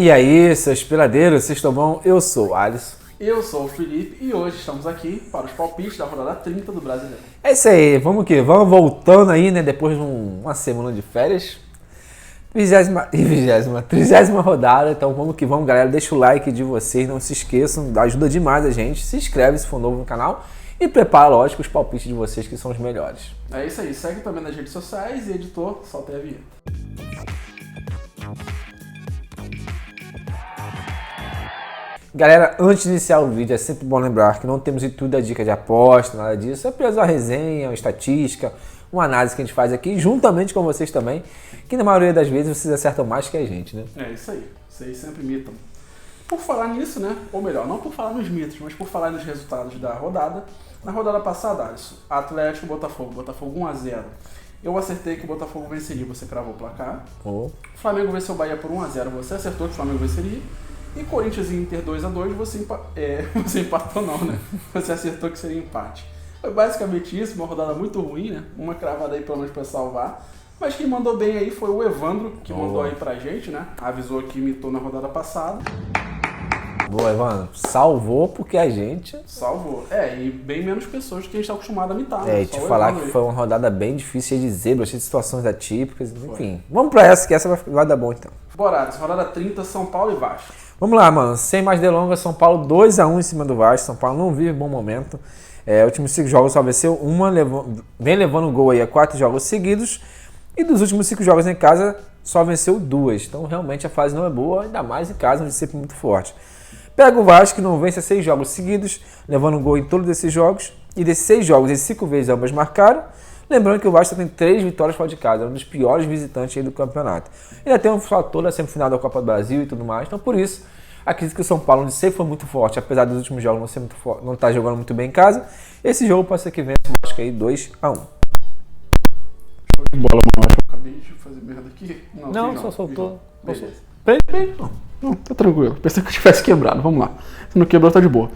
E aí, seus piladeiros, vocês estão bom? Eu sou o Alisson. Eu sou o Felipe e hoje estamos aqui para os palpites da rodada 30 do Brasileirão. É isso aí, vamos voltando aí, né, depois de uma semana de férias. 30ª rodada, então vamos que vamos, galera, deixa o like de vocês, não se esqueçam, ajuda demais a gente, se inscreve se for novo no canal e prepara, lógico, os palpites de vocês que são os melhores. É isso aí, segue também nas redes sociais e editor, solta aí a vinheta. Galera, antes de iniciar o vídeo, é sempre bom lembrar que não temos de tudo a dica de aposta, nada disso. É apenas uma resenha, uma estatística, uma análise que a gente faz aqui, juntamente com vocês também, que na maioria das vezes vocês acertam mais que a gente, né? É isso aí, vocês sempre imitam. Por falar nisso, né, ou melhor, não por falar nos mitos, mas por falar nos resultados da rodada. Na rodada passada, Alisson, Atlético Botafogo 1-0. Eu acertei que o Botafogo venceria, você cravou o placar. Flamengo venceu o Bahia por 1-0, você acertou que o Flamengo venceria. E Corinthians e Inter 2-2, você empatou não, né? Você acertou que seria empate. Foi basicamente isso, uma rodada muito ruim, né? Uma cravada aí pelo menos pra salvar. Mas quem mandou bem aí foi o Evandro, que mandou aí pra gente, né? Avisou que imitou na rodada passada. Boa, Evandro. Salvou porque a gente... Salvou. E bem menos pessoas do que a gente tá acostumado a imitar, né? Te falar que foi uma rodada bem difícil, cheia de zebras, cheia de situações atípicas, enfim. Vamos pra essa, que essa vai dar bom então. Bora, rodada 30, São Paulo e Vasco. Vamos lá, mano. Sem mais delongas, São Paulo 2-1 em cima do Vasco. São Paulo não vive bom momento. Últimos 5 jogos só venceu uma, vem levando gol aí a 4 jogos seguidos. E dos últimos 5 jogos em casa, só venceu 2. Então, realmente, a fase não é boa, ainda mais em casa, onde é sempre muito forte. Pega o Vasco, que não vence 6 jogos seguidos, levando gol em todos esses jogos. E desses 6 jogos, esses 5 vezes ambas marcaram. Lembrando que o Vasco tem 3 vitórias fora de casa, é um dos piores visitantes aí do campeonato. Ainda tem um fator da semifinal da Copa do Brasil e tudo mais, então por isso, acredito que o São Paulo, onde sempre foi muito forte, apesar dos últimos jogos não ser muito forte, não estar jogando muito bem em casa, esse jogo pode ser que vença o Vasco aí 2-1. Show de bola, mano. Acabei de fazer merda aqui. Não, só soltou. Beleza. Não, tá tranquilo. Pensei que eu tivesse quebrado, vamos lá. Se não quebrou, tá de boa.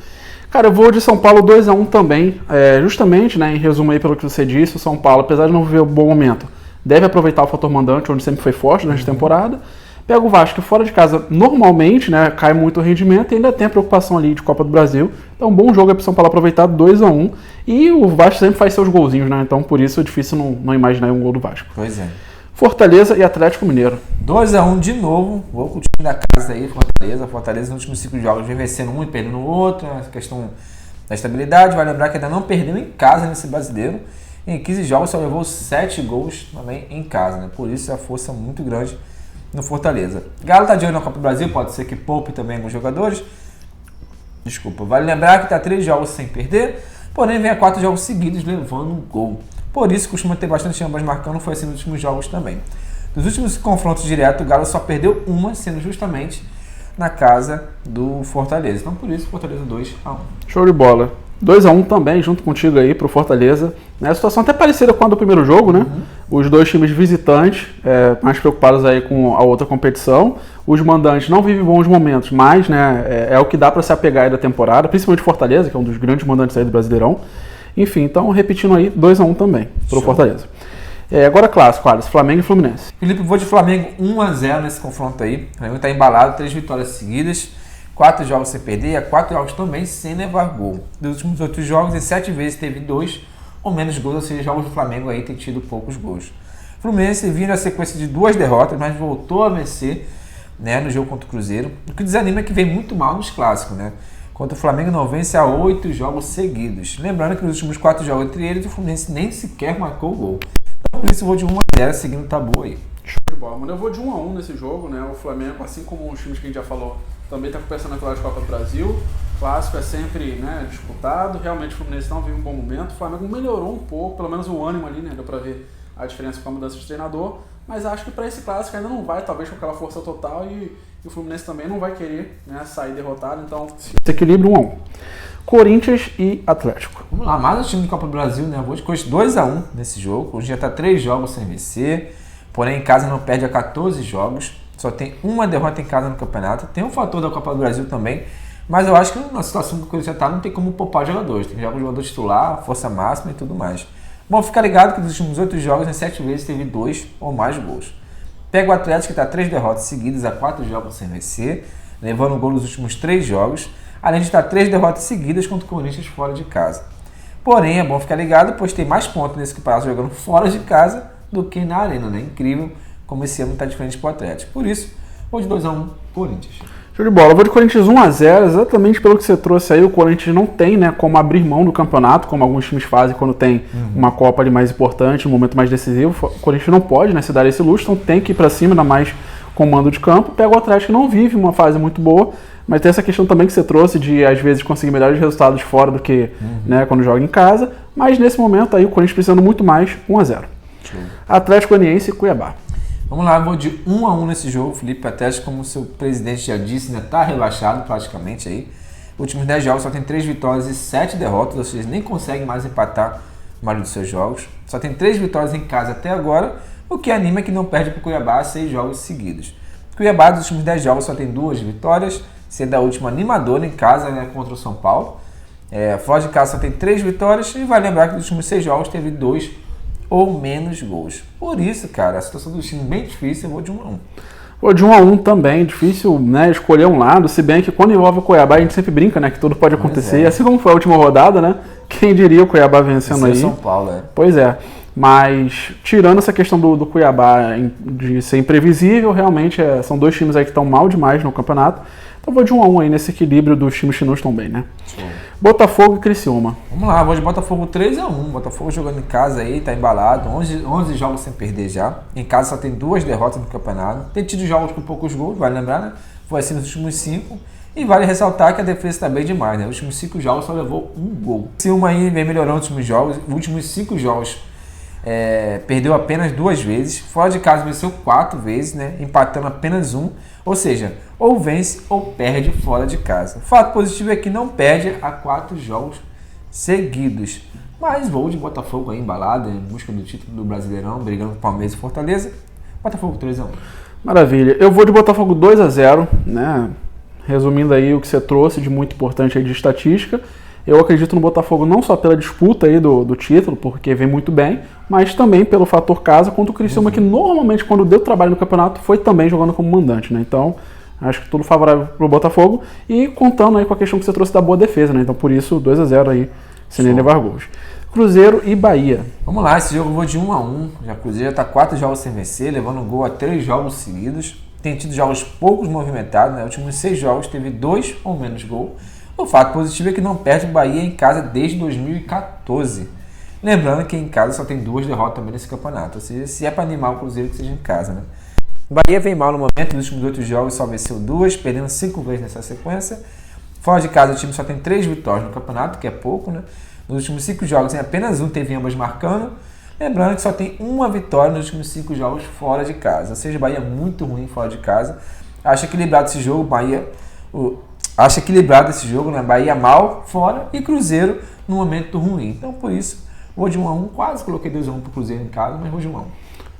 Cara, eu vou de São Paulo 2-1 também, justamente, né, em resumo aí pelo que você disse, o São Paulo, apesar de não viver um bom momento, deve aproveitar o fator mandante, onde sempre foi forte durante a temporada. Pega o Vasco, que fora de casa, normalmente, né, cai muito o rendimento e ainda tem a preocupação ali de Copa do Brasil. Então, um bom jogo é pro São Paulo aproveitar 2-1. E o Vasco sempre faz seus golzinhos, né, então por isso é difícil não imaginar um gol do Vasco. Pois é. Fortaleza e Atlético Mineiro. 2-1 de novo, vou com o time da casa aí, Fortaleza. Fortaleza nos últimos 5 jogos vem vencendo um e perdendo o outro, essa questão da estabilidade. Vai lembrar que ainda não perdeu em casa nesse brasileiro. Em 15 jogos só levou 7 gols também em casa, né? Por isso a força muito grande no Fortaleza. Galo tá de olho na Copa do Brasil, pode ser que poupe também alguns jogadores. Desculpa, vale lembrar que tá 3 jogos sem perder, porém vem a 4 jogos seguidos levando um gol. Por isso costuma ter bastante ambas marcando, foi assim nos últimos jogos também. Dos últimos confrontos diretos, o Galo só perdeu uma, sendo justamente na casa do Fortaleza. Então por isso, Fortaleza 2-1. Show de bola. 2-1 também, junto contigo aí pro Fortaleza. A situação até parecida com a do primeiro jogo, né? Os dois times visitantes, mais preocupados aí com a outra competição. Os mandantes não vivem bons momentos, mas, né, é o que dá para se apegar aí da temporada, principalmente Fortaleza, que é um dos grandes mandantes aí do Brasileirão. Enfim, então repetindo aí, 2-1 também pro Fortaleza. Agora clássico, Alisson, Flamengo e Fluminense. Felipe, vou de Flamengo 1-0 nesse confronto aí. O Flamengo tá embalado, 3 vitórias seguidas, 4 jogos sem perder, 4 jogos também sem levar gol. Dos últimos 8 jogos, em 7 vezes teve 2 ou menos gols, ou seja, jogos do Flamengo aí tem tido poucos gols. O Fluminense vindo na sequência de 2 derrotas, mas voltou a vencer, né, no jogo contra o Cruzeiro. O que desanima é que vem muito mal nos clássicos, né? Enquanto o Flamengo não vence há 8 jogos seguidos. Lembrando que nos últimos 4 jogos entre eles, o Fluminense nem sequer marcou o gol. Então por isso eu vou de 1-0, seguindo o tabu aí. Show de bola, mano. Eu vou de 1-1 nesse jogo, né? O Flamengo, assim como os times que a gente já falou, também está começando a falar de Copa do Brasil. O clássico é sempre, né, disputado. Realmente o Fluminense não vive um bom momento. O Flamengo melhorou um pouco, pelo menos o ânimo ali, né? Deu pra ver a diferença com a mudança de treinador. Mas acho que para esse clássico ainda não vai, talvez com aquela força total. E o Fluminense também não vai querer, né, sair derrotado. Então, esse equilíbrio 1-1. Corinthians e Atlético. Vamos lá, mais um time de Copa do Brasil, né? Vou de 2-1 nesse jogo. O Corinthians já está 3 jogos sem vencer. Porém, em casa não perde há 14 jogos. Só tem uma derrota em casa no campeonato. Tem um fator da Copa do Brasil também. Mas eu acho que na situação que o Corinthians está, não tem como poupar jogadores. Tem que jogar com o jogador titular, força máxima e tudo mais. Bom, fica ligado que nos últimos 8 jogos, em 7 vezes, teve 2 ou mais gols. Pega o Atlético, que está 3 derrotas seguidas, a 4 jogos sem vencer, levando o gol nos últimos 3 jogos, além de estar 3 derrotas seguidas contra o Corinthians fora de casa. Porém, é bom ficar ligado, pois tem mais pontos nesse campeonato jogando fora de casa do que na arena, né? Incrível como esse ano está diferente para o Atlético. Por isso, vou de 2-1 Corinthians. Show de bola. Eu vou de Corinthians 1-0, exatamente pelo que você trouxe aí. O Corinthians não tem, né, como abrir mão do campeonato, como alguns times fazem quando tem uma Copa ali mais importante, um momento mais decisivo. O Corinthians não pode, né, se dar esse luxo, então tem que ir para cima, ainda mais com mando de campo. Pega o Atlético, que não vive uma fase muito boa, mas tem essa questão também que você trouxe de, às vezes, conseguir melhores resultados fora do que né, quando joga em casa. Mas nesse momento aí o Corinthians precisando muito mais, 1-0. Atlético Goianiense e Cuiabá. Vamos lá, vou de 1-1 nesse jogo, Felipe. Atlético, como o seu presidente já disse, ainda está rebaixado praticamente aí. Últimos 10 jogos só tem 3 vitórias e 7 derrotas, ou seja, nem consegue mais empatar a maioria dos seus jogos. Só tem 3 vitórias em casa até agora, o que anima é que não perde para o Cuiabá 6 jogos seguidos. Cuiabá, dos últimos 10 jogos, só tem 2 vitórias, sendo a última animadora em casa, né, contra o São Paulo. Fora de casa só tem 3 vitórias e vai lembrar que nos últimos 6 jogos teve 2 ou menos gols. Por isso, cara, a situação do time é bem difícil, eu vou de 1-1. Vou de 1-1 também, difícil, né, escolher um lado, se bem que quando envolve o Cuiabá a gente sempre brinca, né, que tudo pode acontecer, assim como foi a última rodada, né, quem diria o Cuiabá vencendo aí. São Paulo, Pois é, mas tirando essa questão do Cuiabá de ser imprevisível, realmente são 2 times aí que estão mal demais no campeonato, então vou de 1-1 aí nesse equilíbrio dos times que não estão bem, né. Show. Botafogo e Criciúma. Vamos lá, vou de Botafogo 3-1. Botafogo jogando em casa aí, tá embalado. 11 jogos sem perder já. Em casa só tem 2 derrotas no campeonato. Tem tido jogos com poucos gols, vale lembrar, né? Foi assim nos últimos 5. E vale ressaltar que a defesa está bem demais, né? Os últimos 5 jogos só levou 1 gol. Criciúma aí vem melhorando nos últimos jogos. Os últimos 5 jogos perdeu apenas 2 vezes. Fora de casa venceu 4 vezes, né? Empatando apenas 1. Ou seja, ou vence ou perde fora de casa. O fato positivo é que não perde há 4 jogos seguidos. Mas vou de Botafogo aí embalado, em busca do título do Brasileirão, brigando com Palmeiras e Fortaleza. Botafogo 3-1. Maravilha. Eu vou de Botafogo 2-0, né? Resumindo aí o que você trouxe de muito importante aí de estatística. Eu acredito no Botafogo não só pela disputa aí do título, porque vem muito bem, mas também pelo fator casa contra o Criciúma, que normalmente quando deu trabalho no campeonato foi também jogando como mandante, né? Então, acho que tudo favorável pro Botafogo e contando aí com a questão que você trouxe da boa defesa, né? Então, por isso, 2-0 aí, sem nem levar gols. Cruzeiro e Bahia. Vamos lá, esse jogo eu vou de 1-1. Já Cruzeiro já tá 4 jogos sem vencer, levando gol a 3 jogos seguidos. Tem tido jogos poucos movimentados, né? Os últimos 6 jogos teve 2 ou menos gol. O fato positivo é que não perde o Bahia em casa desde 2014. Lembrando que em casa só tem 2 derrotas também nesse campeonato. Ou seja, se é para animar o Cruzeiro, que seja em casa, né? O Bahia vem mal no momento, nos últimos 8 jogos só venceu 2, perdendo 5 vezes nessa sequência. Fora de casa o time só tem 3 vitórias no campeonato, que é pouco, né? Nos últimos 5 jogos, em apenas 1 teve ambas marcando. Lembrando que só tem 1 vitória nos últimos 5 jogos fora de casa. Ou seja, o Bahia é muito ruim fora de casa. Acho equilibrado esse jogo, Acho equilibrado esse jogo, né? Bahia mal fora e Cruzeiro num momento ruim. Então, por isso, vou de 1-1. Quase coloquei 2-1 pro Cruzeiro em casa, mas vou de 1-1.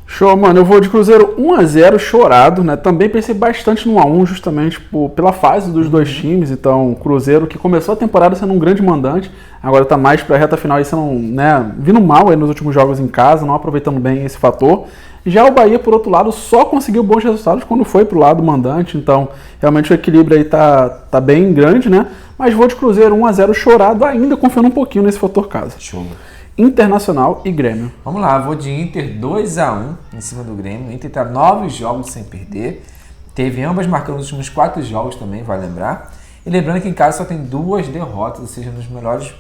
Show, mano. Eu vou de Cruzeiro 1-0 chorado, né? Também pensei bastante no 1-1, justamente pela fase dos 2 times. Então, Cruzeiro, que começou a temporada sendo um grande mandante, agora tá mais pra reta final e sendo, né, vindo mal aí nos últimos jogos em casa, não aproveitando bem esse fator. Já o Bahia, por outro lado, só conseguiu bons resultados quando foi pro lado mandante, então realmente o equilíbrio aí tá bem grande, né? Mas vou de Cruzeiro 1-0 chorado, ainda confiando um pouquinho nesse fator casa. Show. Internacional e Grêmio. Vamos lá, vou de Inter 2-1 em cima do Grêmio. O Inter tá 9 jogos sem perder. Teve ambas marcando nos últimos 4 jogos também, vai lembrar. E lembrando que em casa só tem 2 derrotas, ou seja, nos melhores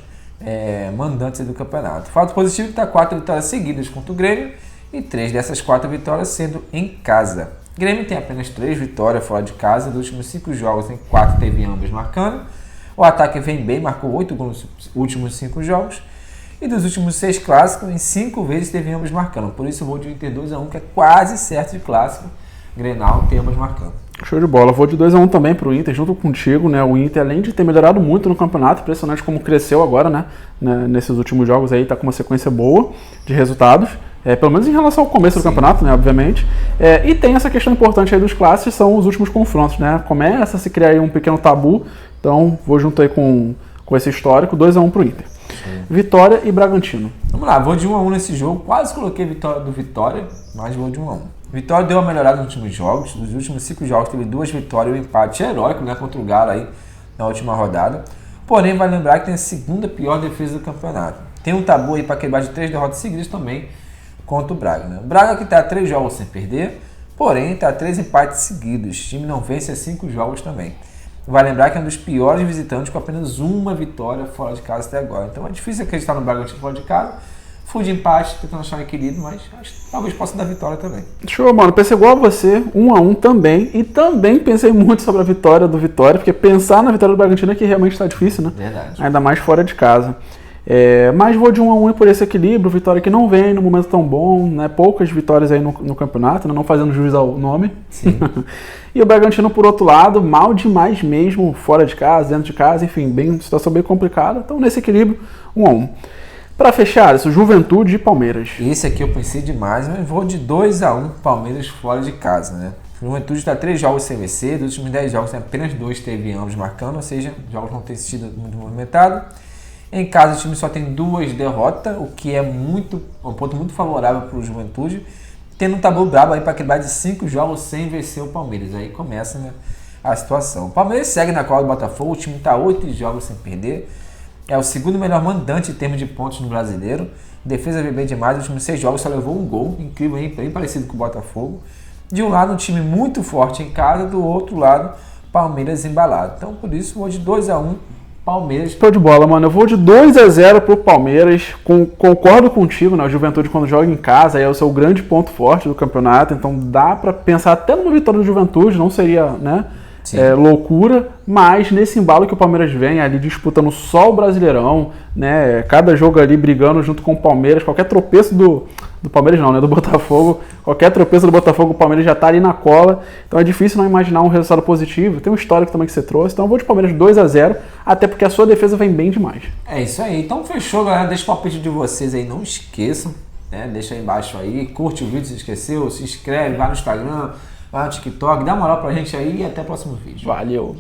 mandantes do campeonato. Fato positivo é que tá 4 vitórias seguidas contra o Grêmio. E 3 dessas 4 vitórias sendo em casa. O Grêmio tem apenas 3 vitórias fora de casa. Dos últimos 5 jogos, em 4 teve ambas marcando. O ataque vem bem, marcou 8 gols nos últimos 5 jogos. E dos últimos 6 clássicos, em 5 vezes teve ambas marcando. Por isso eu vou de Inter 2-1, que é quase certo de clássico. Grenal tem ambas marcando. Show de bola. Vou de 2-1 também pro Inter, junto contigo, né? O Inter, além de ter melhorado muito no campeonato, impressionante como cresceu agora, né? Nesses últimos jogos aí, tá com uma sequência boa de resultados. Pelo menos em relação ao começo do campeonato, né, obviamente. E tem essa questão importante aí dos clássicos, são os últimos confrontos, né? Começa a se criar aí um pequeno tabu, então vou junto aí com esse histórico, 2-1 pro Inter. Sim. Vitória e Bragantino. Vamos lá, vou de 1-1 nesse jogo, quase coloquei vitória do Vitória, mas vou de 1-1. Vitória deu uma melhorada nos últimos jogos. Nos últimos 5 jogos teve 2 vitórias e um empate heróico, né, contra o Galo aí na última rodada. Porém, vai lembrar que tem a segunda pior defesa do campeonato. Tem um tabu aí para quebrar de 3 derrotas seguidas também contra o Braga, né? O Braga que está a 3 jogos sem perder, porém está a 3 empates seguidos. O time não vence há 5 jogos também. Vai lembrar que é um dos piores visitantes com apenas uma vitória fora de casa até agora. Então é difícil acreditar no Bragantino fora de casa. Fui de empate, tentando achar um equilíbrio, mas acho que talvez possa dar vitória também. Show, mano. Pensei igual a você, 1-1 também. E também pensei muito sobre a vitória do Vitória, porque pensar na vitória do Bragantino é que realmente está difícil, né? Verdade. Ainda mais fora de casa. Mas vou de 1-1 por esse equilíbrio. Vitória que não vem no momento tão bom, né? Poucas vitórias aí no campeonato, né? Não fazendo jus ao nome. Sim. E o Bragantino, por outro lado, mal demais mesmo, fora de casa, dentro de casa, enfim, situação bem complicada. Então, nesse equilíbrio, 1-1. Para fechar, isso, Juventude e Palmeiras. Esse aqui eu pensei demais, mas vou de 2-1 Palmeiras fora de casa, né? O Juventude está 3 jogos sem vencer, dos últimos 10 jogos apenas 2 teve ambos marcando, ou seja, os jogos não têm sido muito movimentados. Em casa o time só tem 2 derrotas, o que é um ponto muito favorável para o Juventude, tendo um tabu brabo aí para quebrar de 5 jogos sem vencer o Palmeiras. Aí começa, né, a situação. O Palmeiras segue na cola do Botafogo, o time está 8 jogos sem perder. É o segundo melhor mandante em termos de pontos no Brasileiro. Defesa vem bem demais, nos últimos 6 jogos só levou um gol, incrível, hein? Bem parecido com o Botafogo. De um lado um time muito forte em casa, do outro lado Palmeiras embalado. Então por isso vou de 2-1 Palmeiras. Show de bola, mano. Eu vou de 2-0 pro Palmeiras. Concordo contigo, né? O Juventude quando joga em casa é o seu grande ponto forte do campeonato, então dá pra pensar até numa vitória do Juventude, não seria, né? Loucura, mas nesse embalo que o Palmeiras vem ali disputando só o Brasileirão, né? Cada jogo ali brigando junto com o Palmeiras, qualquer tropeço do Palmeiras não, né? Do Botafogo, qualquer tropeço do Botafogo, o Palmeiras já tá ali na cola, então é difícil não imaginar um resultado positivo. Tem um histórico também que você trouxe, então eu vou de Palmeiras 2-0, até porque a sua defesa vem bem demais. É isso aí, então fechou, galera. Deixa o palpite de vocês aí, não esqueçam, né? Deixa aí embaixo aí, curte o vídeo se esqueceu, se inscreve, vai no Instagram, vai no TikTok, dá uma moral pra gente aí e até o próximo vídeo. Valeu!